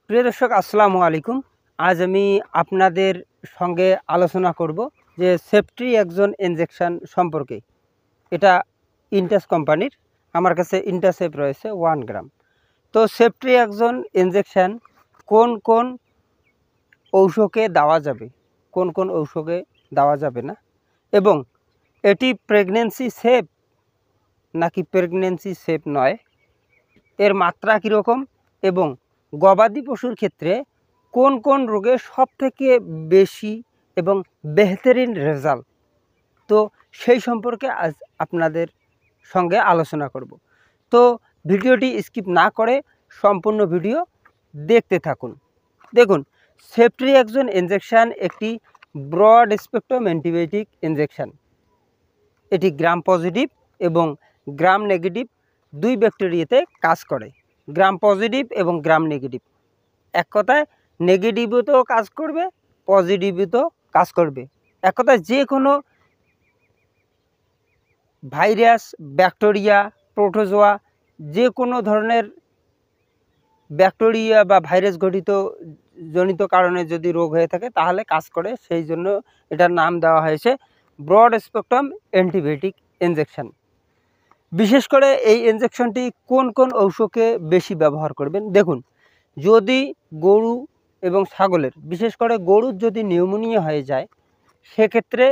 প্রিয় দর্শক আসসালামু আলাইকুম। আজ আমি আপনাদের সঙ্গে আলোচনা করব যে সেফট্রি একজন ইনজেকশন সম্পর্কে। এটা ইন্টাস কোম্পানির, আমার কাছে ইন্টাসেপ রয়েছে 1 গ্রাম। তো সেফট্রি একজন ইনজেকশন কোন কোন ঔষধে দেওয়া যাবে, কোন কোন ঔষধে দেওয়া যাবে না, এবং এটি প্রেগনেন্সি সেফ নাকি প্রেগনেন্সি সেফ নয়, এর মাত্রা কীরকম, এবং গবাদি পশুর ক্ষেত্রে কোন কোন রোগে সবথেকে বেশি এবং বেহতরিন রেজাল্ট, তো সেই সম্পর্কে আজ আপনাদের সঙ্গে আলোচনা করব। তো ভিডিওটি স্কিপ না করে সম্পূর্ণ ভিডিও দেখতে থাকুন। দেখুন, সেফট্রি একজন ইনজেকশন একটি ব্রড স্পেকট্রাম অ্যান্টিবায়োটিক ইনজেকশন। এটি গ্রাম পজিটিভ এবং গ্রাম নেগেটিভ দুই ব্যাকটেরিয়াতে কাজ করে। গ্রাম পজিটিভ এবং গ্রাম নেগেটিভ, এক কথায় নেগেটিভেতেও কাজ করবে, পজিটিভেতেও কাজ করবে। এক কথায় যে কোনো ভাইরাস, ব্যাকটেরিয়া, প্রোটোজোয়া, যে কোনো ধরনের ব্যাকটেরিয়া বা ভাইরাস জনিত কারণে যদি রোগ হয়ে থাকে তাহলে কাজ করে। সেই জন্য এটার নাম দেওয়া হয়েছে ব্রড স্পেকট্রাম অ্যান্টিবায়োটিক ইনজেকশন। বিশেষ করে এই ইনজেকশনটি কোন কোন ঔষধে বেশি ব্যবহার করবেন। দেখুন, যদি গরু এবং ছাগলের, বিশেষ করে গরুর যদি নিউমোনিয়া হয়ে যায়, সেক্ষেত্রে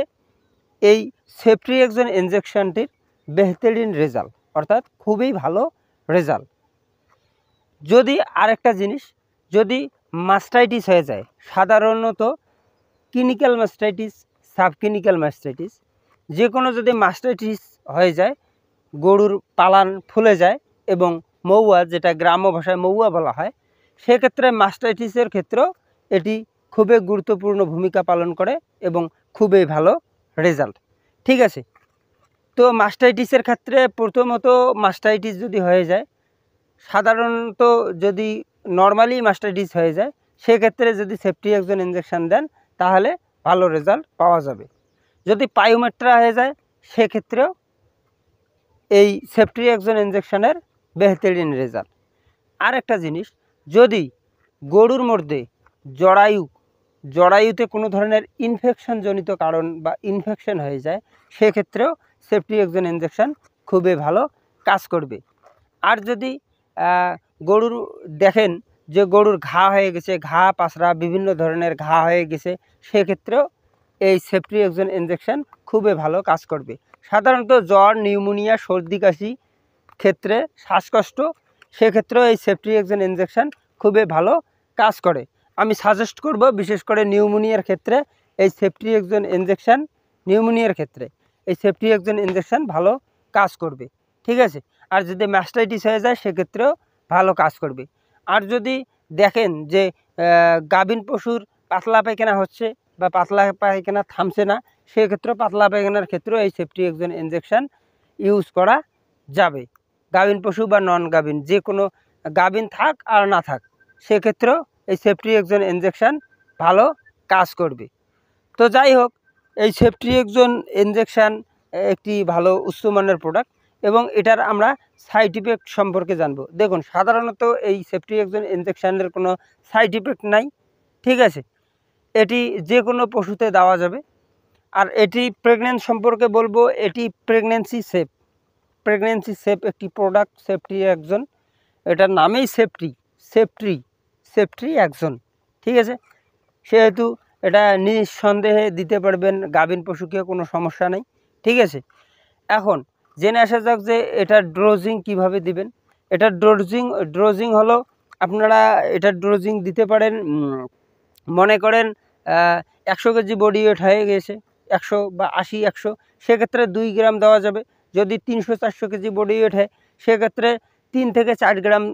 এই সেফট্রি একজন ইনজেকশনটির বেহতরিন রেজাল্ট, অর্থাৎ খুবই ভালো রেজাল্ট। যদি আরেকটা জিনিস, যদি মাস্টাইটিস হয়ে যায়, সাধারণত ক্লিনিক্যাল মাস্টাইটিস, সাবক্লিনিক্যাল মাস্টাইটিস, যে কোনো যদি মাস্টাইটিস হয়ে যায়, গরুর পালান ফুলে যায় এবং মৌয়া, যেটা গ্রাম্য ভাষায় মৌয়া বলা হয়, সেক্ষেত্রে মাস্টাইটিসের ক্ষেত্রেও এটি খুবই গুরুত্বপূর্ণ ভূমিকা পালন করে এবং খুবই ভালো রেজাল্ট। ঠিক আছে, তো মাস্টাইটিসের ক্ষেত্রে প্রথমত মাস্টাইটিস যদি হয়ে যায়, সাধারণত যদি নর্মালি মাস্টাইটিস হয়ে যায়, সেক্ষেত্রে যদি সেফট্রি একজন ইনজেকশন দেন তাহলে ভালো রেজাল্ট পাওয়া যাবে। যদি পায়োমেট্রা হয়ে যায়, সেক্ষেত্রেও এই সেফট্রি একজন ইনজেকশনের বেহতরিন রেজাল্ট। আর একটা জিনিস, যদি গরুর মধ্যে জরায়ুতে কোনো ধরনের ইনফেকশন জনিত কারণ বা ইনফেকশন হয়ে যায়, সেক্ষেত্রেও সেফট্রি একজন ইনজেকশন খুবই ভালো কাজ করবে। আর যদি গরুর দেখেন যে গরুর ঘা হয়ে গেছে, ঘা পাছড়া বিভিন্ন ধরনের ঘা হয়ে গেছে, সেক্ষেত্রেও এই সেফট্রি একজন ইনজেকশন খুবই ভালো কাজ করবে। সাধারণত জ্বর, নিউমোনিয়া, সর্দি কাশি ক্ষেত্রে, শ্বাসকষ্ট, সেক্ষেত্রেও এই সেফট্রি একজন ইনজেকশন খুবই ভালো কাজ করে। আমি সাজেস্ট করব, বিশেষ করে নিউমোনিয়ার ক্ষেত্রে এই সেফট্রি একজন ইনজেকশন, নিউমোনিয়ার ক্ষেত্রে এই সেফট্রি একজন ইনজেকশন ভালো কাজ করবে। ঠিক আছে, আর যদি ম্যাস্টাইটিস হয়ে যায় সেক্ষেত্রেও ভালো কাজ করবে। আর যদি দেখেন যে গাভীন পশুর পাতলা পায়খানা হচ্ছে বা পাতলা পায়খানা থামছে না, সেক্ষেত্রেও পাতলা পায়খানার ক্ষেত্রেও এই সেফট্রি একজন ইনজেকশন ইউজ করা যাবে। গাভীন পশু বা নন গাভীন, যে কোনো গাভীন থাক আর না থাক, সেক্ষেত্রেও এই সেফট্রি একজন ইনজেকশন ভালো কাজ করবে। তো যাই হোক, এই সেফট্রি একজন ইনজেকশন একটি ভালো উচ্চমানের প্রোডাক্ট এবং এটার আমরা সাইড ইফেক্ট সম্পর্কে জানবো। দেখুন, সাধারণত এই সেফট্রি একজন ইনজেকশনের কোনো সাইড ইফেক্ট নাই। ঠিক আছে, এটি যে কোনো পশুতে দেওয়া যাবে। আর এটি প্রেগনেন্ট সম্পর্কে বলবো, এটি প্রেগনেন্সি সেফ একটি প্রোডাক্ট। সেফট্রি একজন, এটার নামেই সেফট্রি একজন। ঠিক আছে, সেহেতু এটা নিঃসন্দেহে দিতে পারবেন গাভীন পশুকে, কোনো সমস্যা নেই। ঠিক আছে, এখন জেনে আসা যাক যে এটার ডোজিং কিভাবে দিবেন। এটার ডোজিং হলো, আপনারা এটার ডোজিং দিতে পারেন, মনে করেন 100 কেজি বডি ওয়েট হয়ে গেছে, 100 বা 80, 100, সেক্ষেত্রে 2 গ্রাম দেওয়া যাবে। যদি 300-400 কেজি বডি ওয়েট হয়, সেক্ষেত্রে 3 থেকে 4 গ্রাম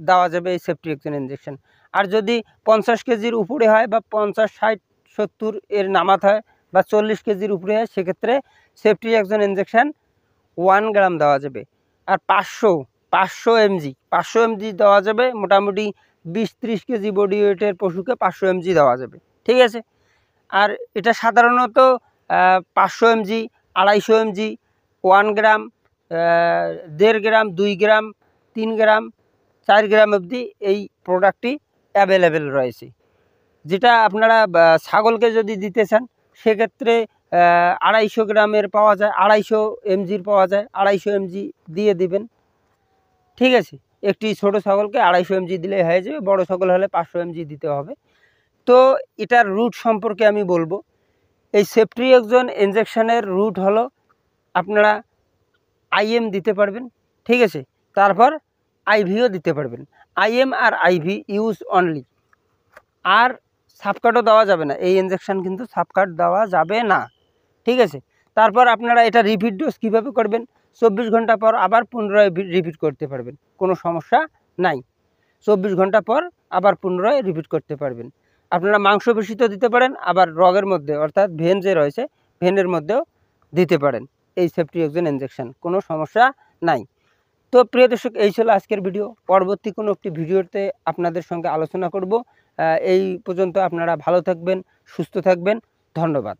দেওয়া যাবে এই সেফট্রি একজন ইনজেকশন। আর যদি 50 কেজির উপরে হয় বা 50, 60, 70 এর নামাত হয় বা 40 কেজির উপরে হয়, সেক্ষেত্রে সেফট্রি একজন ইনজেকশন 1 গ্রাম দেওয়া যাবে। আর 500 এমজি দেওয়া যাবে। মোটামুটি 20-30 কেজি বডি ওয়েটের পশুকে 500 এমজি দেওয়া যাবে। ঠিক আছে, আর এটা সাধারণত 500 এমজি, 250 এমজি, 1 গ্রাম, 1.5 গ্রাম, 2 গ্রাম, 3 গ্রাম, 4 গ্রাম অবধি এই প্রোডাক্টটি অ্যাভেলেবেল রয়েছে। যেটা আপনারা ছাগলকে যদি দিতে চান সেক্ষেত্রে 250 গ্রামের পাওয়া যায়, 250 mgর পাওয়া যায়, 250 mg দিয়ে দিবেন। ঠিক আছে, একটি ছোট ছাগলকে 250 mg দিলেই হয়ে যাবে, বড় ছাগল হলে 500 mg দিতে হবে। তো এটার রুট সম্পর্কে আমি বলবো। এই সেফট্রিয়েক্সন ইনজেকশনের রুট হলো আপনারা IM দিতে পারবেন, ঠিক আছে, তারপর IV-ও দিতে পারবেন। IM আর IV ইউজ অনলি, আর সাবকাটও দেওয়া যাবে না। এই ইনজেকশন কিন্তু সাবকাট দেওয়া যাবে না, ঠিক আছে। তারপর আপনারা এটা রিপিট ডোজ কীভাবে করবেন, 24 ঘন্টা পর আবার পুনরায় রিপিট করতে পারবেন, কোনো সমস্যা নাই। 24 ঘন্টা পর আবার পুনরায় রিপিট করতে পারবেন। আপনারা মাংসপেশিতেও দিতে পারেন, আবার রগের মধ্যে অর্থাৎ ভেন যে রয়েছে ভেনের মধ্যেও দিতে পারেন এই সেফট্রিয়েক্সন ইনজেকশন, কোনো সমস্যা নাই। তো প্রিয় দর্শক, এই ছিল আজকের ভিডিও। পরবর্তী কোনো একটি ভিডিওতে আপনাদের সঙ্গে আলোচনা করব। এই পর্যন্ত আপনারা ভালো থাকবেন, সুস্থ থাকবেন। ধন্যবাদ।